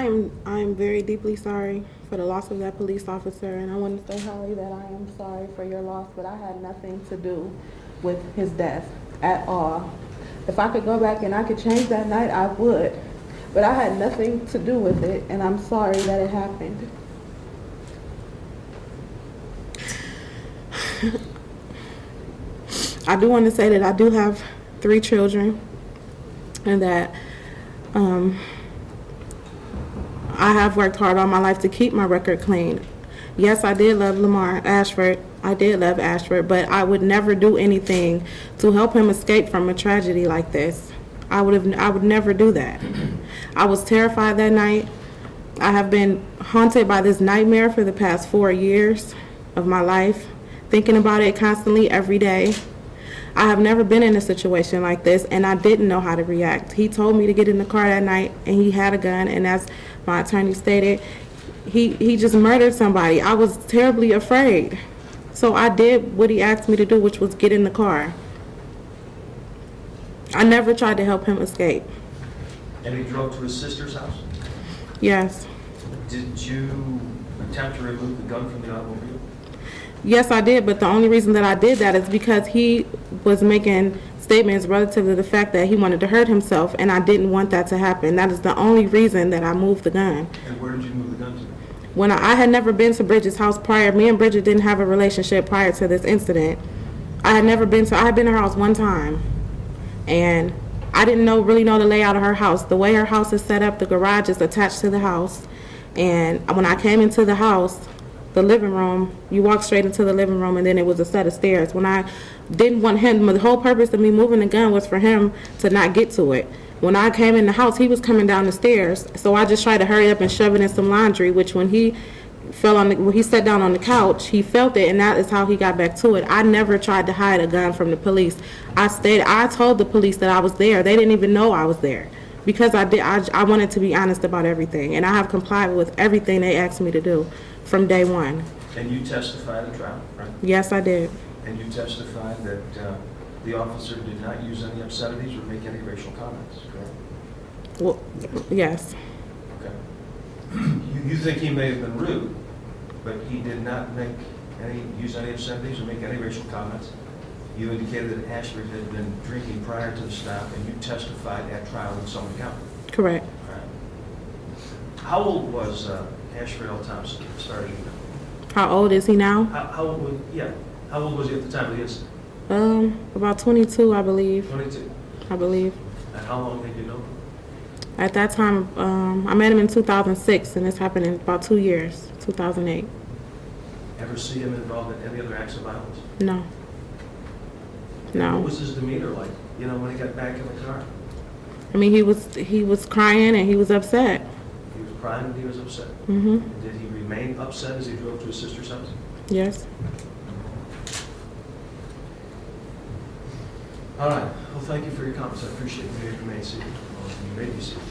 I'm very deeply sorry for the loss of that police officer, and I want to say, Holly, that I am sorry for your loss, but I had nothing to do with his death at all. If I could go back and I could change that night, I would, but I had nothing to do with it, and I'm sorry that it happened. I do want to say that I do have 3 children, and that I have worked hard all my life to keep my record clean. Yes, I did love Ashford. I did love Ashford, but I would never do anything to help him escape from a tragedy like this. I would never do that. I was terrified that night. I have been haunted by this nightmare for the past 4 years of my life, thinking about it constantly every day. I have never been in a situation like this, and I didn't know how to react. He told me to get in the car that night, and he had a gun, and as my attorney stated, he just murdered somebody. I was terribly afraid. So I did what he asked me to do, which was get in the car. I never tried to help him escape. And he drove to his sister's house? Yes. Did you attempt to remove the gun from the automobile? Yes, I did, but the only reason that I did that is because he was making statements relative to the fact that he wanted to hurt himself, and I didn't want that to happen. That is the only reason that I moved the gun. And where did you move the gun to? When I had never been to Bridget's house prior. Me and Bridget didn't have a relationship prior to this incident. I had been to her house one time, and I didn't really know the layout of her house. The way her house is set up, the garage is attached to the house, and when I came into the house, the living room, you walk straight into the living room, and then it was a set of stairs. When I didn't want him, the whole purpose of me moving the gun was for him to not get to it. When I came in the house, he was coming down the stairs, so I just tried to hurry up and shove it in some laundry, which when he when he sat down on the couch, he felt it, and that is how he got back to it. I never tried to hide a gun from the police. I told the police that I was there. They didn't even know I was there, because I wanted to be honest about everything, and I have complied with everything they asked me to do from day one. And you testified at trial, right? Yes, I did. And you testified that the officer did not use any obscenities or make any racial comments, correct? Well, yes. Okay. You think he may have been rude, but he did not use any obscenities or make any racial comments. You indicated that Ashford had been drinking prior to the stop, and you testified at trial in Summit County. Correct. All right. How old was Ashford Thompson starting? How old is he now? How old was he at the time of the incident? About 22, I believe. 22. I believe. And how long did you know him? At that time, I met him in 2006, and this happened in about 2 years, 2008. Ever see him involved in any other acts of violence? No. No. What was his demeanor like, when he got back in the car? I mean, he was crying and he was upset. He was crying and he was upset? Mm-hmm. And did he remain upset as he drove to his sister's house? Yes. All right. Well, thank you for your comments. I appreciate it. You may be seated. You may be seated.